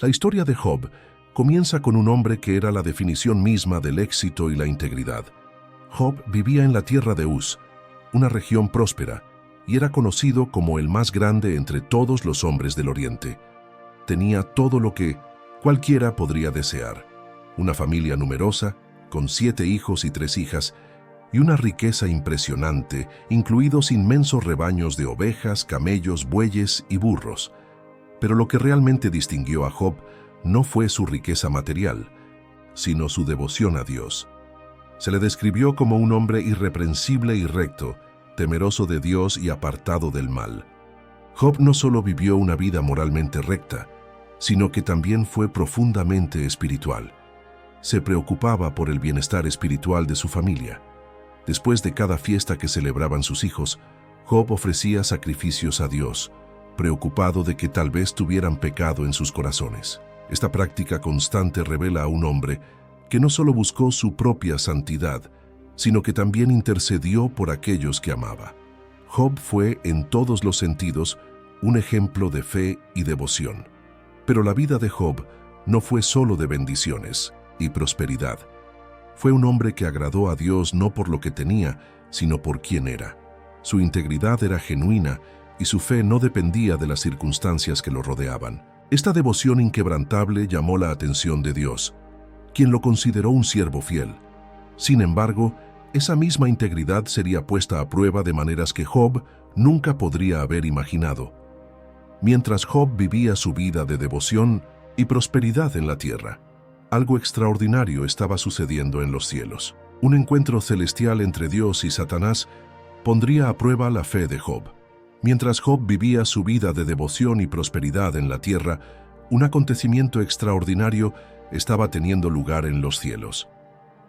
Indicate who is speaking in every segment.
Speaker 1: La historia de Job comienza con un hombre que era la definición misma del éxito y la integridad. Job vivía en la tierra de Uz, una región próspera, y era conocido como el más grande entre todos los hombres del Oriente. Tenía todo lo que cualquiera podría desear: una familia numerosa, con 7 hijos y 3 hijas, y una riqueza impresionante, incluidos inmensos rebaños de ovejas, camellos, bueyes y burros. Pero lo que realmente distinguió a Job no fue su riqueza material, sino su devoción a Dios. Se le describió como un hombre irreprensible y recto, temeroso de Dios y apartado del mal. Job no solo vivió una vida moralmente recta, sino que también fue profundamente espiritual. Se preocupaba por el bienestar espiritual de su familia. Después de cada fiesta que celebraban sus hijos, Job ofrecía sacrificios a Dios, preocupado de que tal vez tuvieran pecado en sus corazones. Esta práctica constante revela a un hombre que no solo buscó su propia santidad, sino que también intercedió por aquellos que amaba. Job fue, en todos los sentidos, un ejemplo de fe y devoción. Pero la vida de Job no fue solo de bendiciones y prosperidad. Fue un hombre que agradó a Dios no por lo que tenía, sino por quién era. Su integridad era genuina y su fe no dependía de las circunstancias que lo rodeaban. Esta devoción inquebrantable llamó la atención de Dios, quien lo consideró un siervo fiel. Sin embargo, esa misma integridad sería puesta a prueba de maneras que Job nunca podría haber imaginado. Mientras Job vivía su vida de devoción y prosperidad en la tierra, algo extraordinario estaba sucediendo en los cielos. Un encuentro celestial entre Dios y Satanás pondría a prueba la fe de Job. Mientras Job vivía su vida de devoción y prosperidad en la tierra, un acontecimiento extraordinario estaba teniendo lugar en los cielos.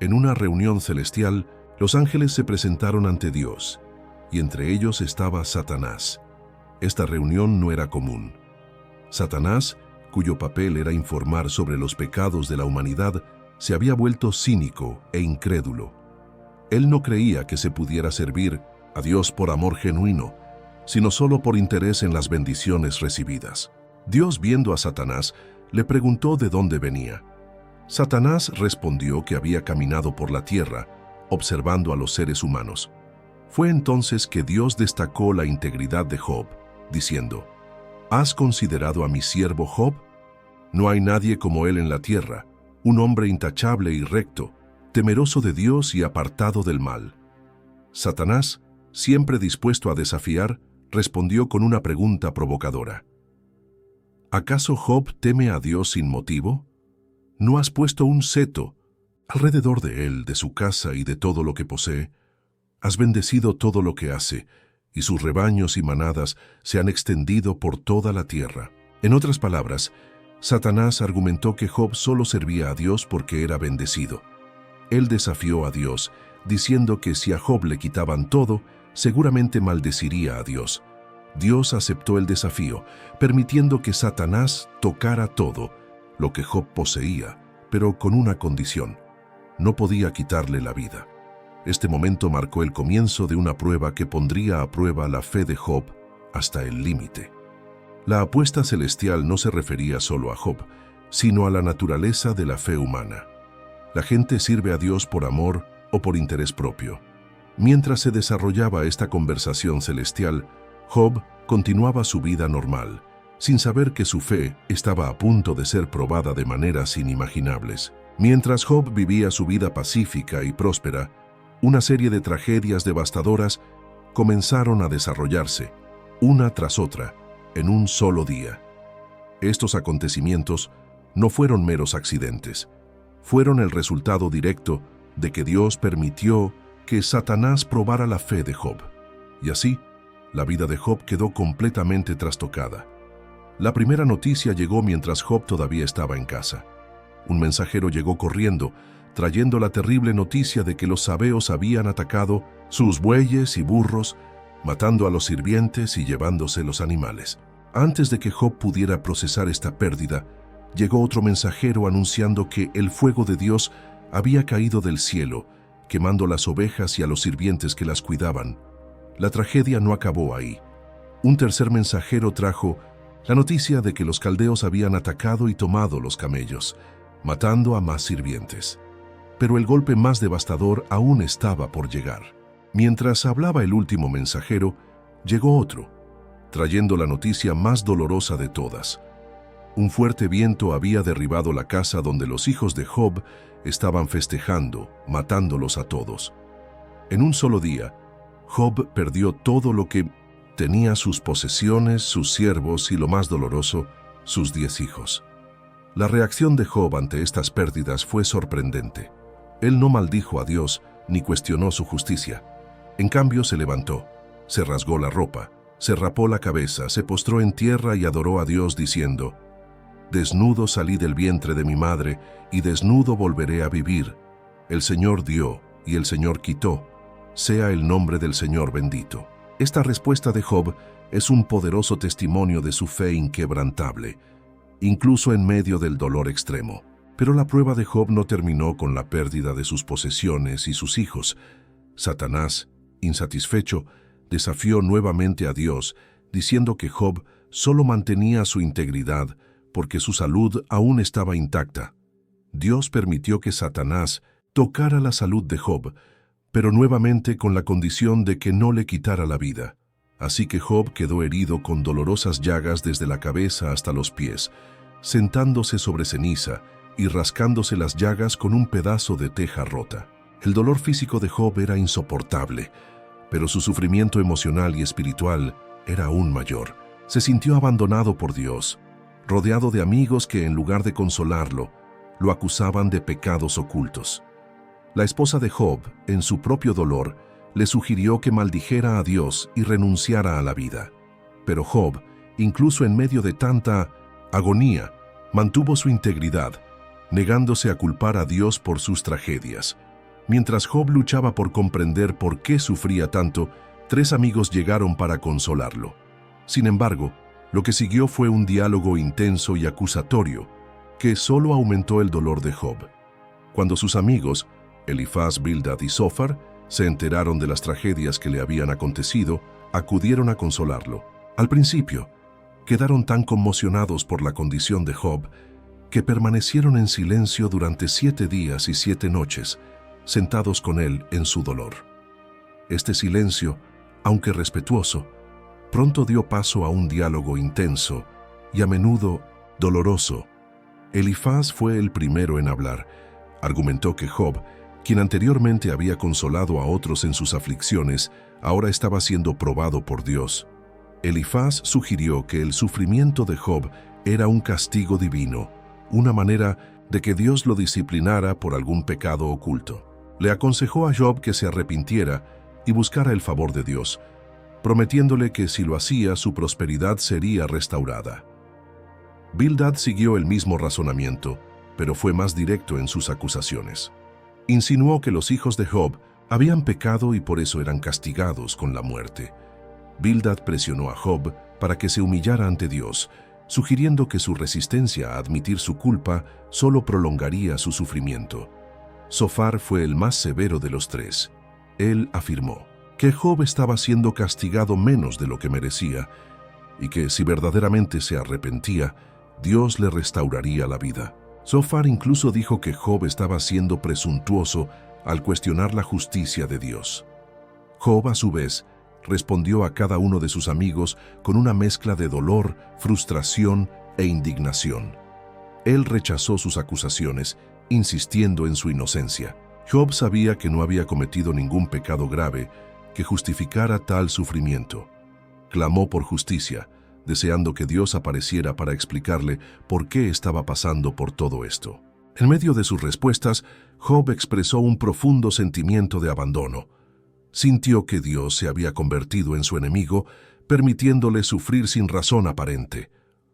Speaker 1: En una reunión celestial, los ángeles se presentaron ante Dios, y entre ellos estaba Satanás. Esta reunión no era común. Satanás, cuyo papel era informar sobre los pecados de la humanidad, se había vuelto cínico e incrédulo. Él no creía que se pudiera servir a Dios por amor genuino, sino solo por interés en las bendiciones recibidas. Dios, viendo a Satanás, le preguntó de dónde venía. Satanás respondió que había caminado por la tierra, observando a los seres humanos. Fue entonces que Dios destacó la integridad de Job, diciendo: ¿Has considerado a mi siervo Job? No hay nadie como él en la tierra, un hombre intachable y recto, temeroso de Dios y apartado del mal. Satanás, siempre dispuesto a desafiar, respondió con una pregunta provocadora. ¿Acaso Job teme a Dios sin motivo? ¿No has puesto un seto alrededor de él, de su casa y de todo lo que posee? Has bendecido todo lo que hace, y sus rebaños y manadas se han extendido por toda la tierra. En otras palabras, Satanás argumentó que Job solo servía a Dios porque era bendecido. Él desafió a Dios, diciendo que si a Job le quitaban todo, seguramente maldeciría a Dios. Dios aceptó el desafío, permitiendo que Satanás tocara todo lo que Job poseía, pero con una condición: no podía quitarle la vida. Este momento marcó el comienzo de una prueba que pondría a prueba la fe de Job hasta el límite. La apuesta celestial no se refería solo a Job, sino a la naturaleza de la fe humana. La gente sirve a Dios por amor o por interés propio. Mientras se desarrollaba esta conversación celestial, Job continuaba su vida normal, sin saber que su fe estaba a punto de ser probada de maneras inimaginables. Mientras Job vivía su vida pacífica y próspera, una serie de tragedias devastadoras comenzaron a desarrollarse, una tras otra, en un solo día. Estos acontecimientos no fueron meros accidentes, fueron el resultado directo de que Dios permitió que Satanás probara la fe de Job. Y así, la vida de Job quedó completamente trastocada. La primera noticia llegó mientras Job todavía estaba en casa. Un mensajero llegó corriendo, trayendo la terrible noticia de que los sabeos habían atacado sus bueyes y burros, matando a los sirvientes y llevándose los animales. Antes de que Job pudiera procesar esta pérdida, llegó otro mensajero anunciando que el fuego de Dios había caído del cielo, quemando las ovejas y a los sirvientes que las cuidaban. La tragedia no acabó ahí. Un tercer mensajero trajo la noticia de que los caldeos habían atacado y tomado los camellos, matando a más sirvientes. Pero el golpe más devastador aún estaba por llegar. Mientras hablaba el último mensajero, llegó otro, trayendo la noticia más dolorosa de todas. Un fuerte viento había derribado la casa donde los hijos de Job estaban festejando, matándolos a todos. En un solo día, Job perdió todo lo que tenía: sus posesiones, sus siervos y, lo más doloroso, sus 10 hijos. La reacción de Job ante estas pérdidas fue sorprendente. Él no maldijo a Dios ni cuestionó su justicia. En cambio, se levantó, se rasgó la ropa, se rapó la cabeza, se postró en tierra y adoró a Dios diciendo: «Desnudo salí del vientre de mi madre y desnudo volveré a vivir. El Señor dio y el Señor quitó. Sea el nombre del Señor bendito». Esta respuesta de Job es un poderoso testimonio de su fe inquebrantable, incluso en medio del dolor extremo. Pero la prueba de Job no terminó con la pérdida de sus posesiones y sus hijos. Satanás, insatisfecho, desafió nuevamente a Dios, diciendo que Job solo mantenía su integridad porque su salud aún estaba intacta. Dios permitió que Satanás tocara la salud de Job, pero nuevamente con la condición de que no le quitara la vida. Así que Job quedó herido con dolorosas llagas desde la cabeza hasta los pies, sentándose sobre ceniza y rascándose las llagas con un pedazo de teja rota. El dolor físico de Job era insoportable, pero su sufrimiento emocional y espiritual era aún mayor. Se sintió abandonado por Dios, rodeado de amigos que, en lugar de consolarlo, lo acusaban de pecados ocultos. La esposa de Job, en su propio dolor, le sugirió que maldijera a Dios y renunciara a la vida. Pero Job, incluso en medio de tanta agonía, mantuvo su integridad, negándose a culpar a Dios por sus tragedias. Mientras Job luchaba por comprender por qué sufría tanto, 3 amigos llegaron para consolarlo. Sin embargo, lo que siguió fue un diálogo intenso y acusatorio, que solo aumentó el dolor de Job. Cuando sus amigos, Elifaz, Bildad y Zofar, se enteraron de las tragedias que le habían acontecido, acudieron a consolarlo. Al principio, quedaron tan conmocionados por la condición de Job que permanecieron en silencio durante 7 días y 7 noches, sentados con él en su dolor. Este silencio, aunque respetuoso, pronto dio paso a un diálogo intenso y a menudo doloroso. Elifaz fue el primero en hablar. Argumentó que Job, quien anteriormente había consolado a otros en sus aflicciones, ahora estaba siendo probado por Dios. Elifaz sugirió que el sufrimiento de Job era un castigo divino, una manera de que Dios lo disciplinara por algún pecado oculto. Le aconsejó a Job que se arrepintiera y buscara el favor de Dios, prometiéndole que si lo hacía, su prosperidad sería restaurada. Bildad siguió el mismo razonamiento, pero fue más directo en sus acusaciones. Insinuó que los hijos de Job habían pecado y por eso eran castigados con la muerte. Bildad presionó a Job para que se humillara ante Dios, sugiriendo que su resistencia a admitir su culpa solo prolongaría su sufrimiento. Zofar fue el más severo de los 3. Él afirmó que Job estaba siendo castigado menos de lo que merecía y que si verdaderamente se arrepentía, Dios le restauraría la vida. Zofar incluso dijo que Job estaba siendo presuntuoso al cuestionar la justicia de Dios. Job, a su vez, respondió a cada uno de sus amigos con una mezcla de dolor, frustración e indignación. Él rechazó sus acusaciones, insistiendo en su inocencia. Job sabía que no había cometido ningún pecado grave que justificara tal sufrimiento. Clamó por justicia, deseando que Dios apareciera para explicarle por qué estaba pasando por todo esto. En medio de sus respuestas, Job expresó un profundo sentimiento de abandono. Sintió que Dios se había convertido en su enemigo, permitiéndole sufrir sin razón aparente.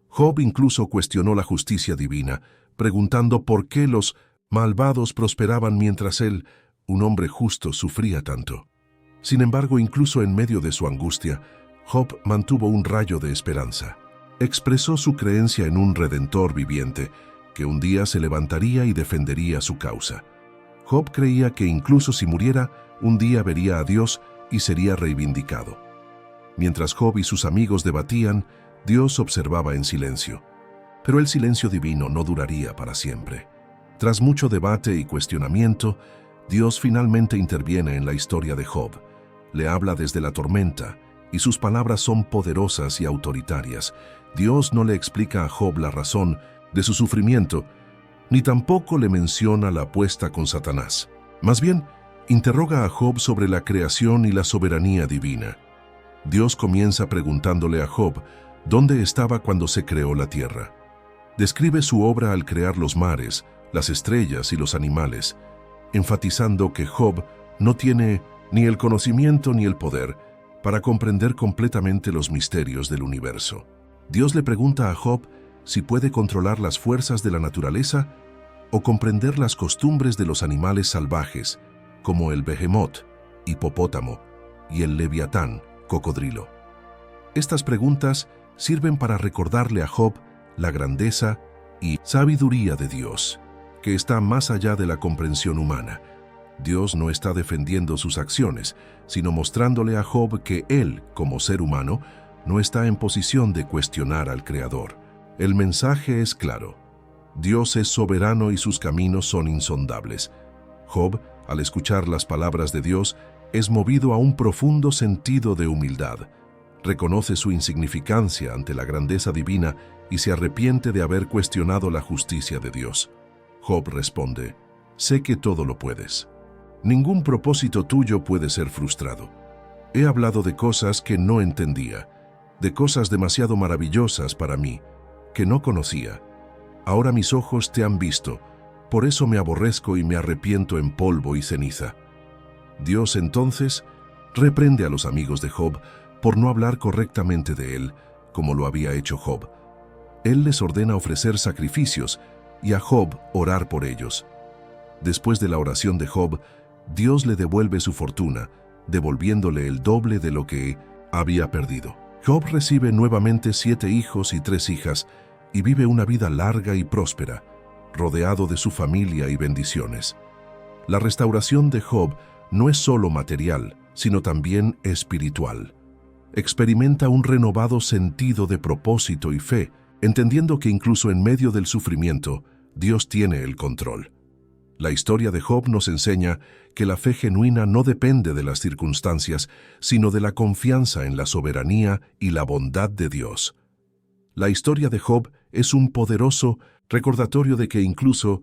Speaker 1: Job incluso cuestionó la justicia divina, preguntando por qué los malvados prosperaban mientras él, un hombre justo, sufría tanto. Sin embargo, incluso en medio de su angustia, Job mantuvo un rayo de esperanza. Expresó su creencia en un Redentor viviente, que un día se levantaría y defendería su causa. Job creía que incluso si muriera, un día vería a Dios y sería reivindicado. Mientras Job y sus amigos debatían, Dios observaba en silencio. Pero el silencio divino no duraría para siempre. Tras mucho debate y cuestionamiento, Dios finalmente interviene en la historia de Job. Le habla desde la tormenta, y sus palabras son poderosas y autoritarias. Dios no le explica a Job la razón de su sufrimiento, ni tampoco le menciona la apuesta con Satanás. Más bien, interroga a Job sobre la creación y la soberanía divina. Dios comienza preguntándole a Job dónde estaba cuando se creó la tierra. Describe su obra al crear los mares, las estrellas y los animales, enfatizando que Job no tiene ni el conocimiento ni el poder para comprender completamente los misterios del universo. Dios le pregunta a Job si puede controlar las fuerzas de la naturaleza o comprender las costumbres de los animales salvajes, como el behemoth, hipopótamo, y el leviatán, cocodrilo. Estas preguntas sirven para recordarle a Job la grandeza y sabiduría de Dios, que está más allá de la comprensión humana. Dios no está defendiendo sus acciones, sino mostrándole a Job que él, como ser humano, no está en posición de cuestionar al Creador. El mensaje es claro. Dios es soberano y sus caminos son insondables. Job, al escuchar las palabras de Dios, es movido a un profundo sentido de humildad. Reconoce su insignificancia ante la grandeza divina y se arrepiente de haber cuestionado la justicia de Dios. Job responde: sé que todo lo puedes. Ningún propósito tuyo puede ser frustrado. He hablado de cosas que no entendía, de cosas demasiado maravillosas para mí, que no conocía. Ahora mis ojos te han visto, por eso me aborrezco y me arrepiento en polvo y ceniza. Dios entonces reprende a los amigos de Job por no hablar correctamente de él, como lo había hecho Job. Él les ordena ofrecer sacrificios y a Job orar por ellos. Después de la oración de Job, Dios le devuelve su fortuna, devolviéndole el doble de lo que había perdido. Job recibe nuevamente 7 hijos y 3 hijas y vive una vida larga y próspera, rodeado de su familia y bendiciones. La restauración de Job no es solo material, sino también espiritual. Experimenta un renovado sentido de propósito y fe, entendiendo que incluso en medio del sufrimiento, Dios tiene el control. La historia de Job nos enseña que la fe genuina no depende de las circunstancias, sino de la confianza en la soberanía y la bondad de Dios. La historia de Job es un poderoso recordatorio de que incluso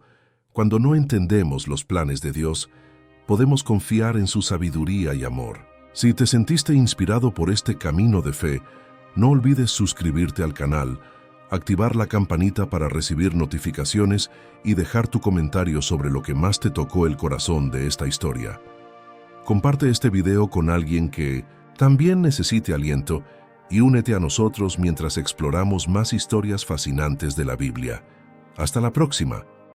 Speaker 1: cuando no entendemos los planes de Dios, podemos confiar en su sabiduría y amor. Si te sentiste inspirado por este camino de fe, no olvides suscribirte al canal, activar la campanita para recibir notificaciones y dejar tu comentario sobre lo que más te tocó el corazón de esta historia. Comparte este video con alguien que también necesite aliento y únete a nosotros mientras exploramos más historias fascinantes de la Biblia. Hasta la próxima.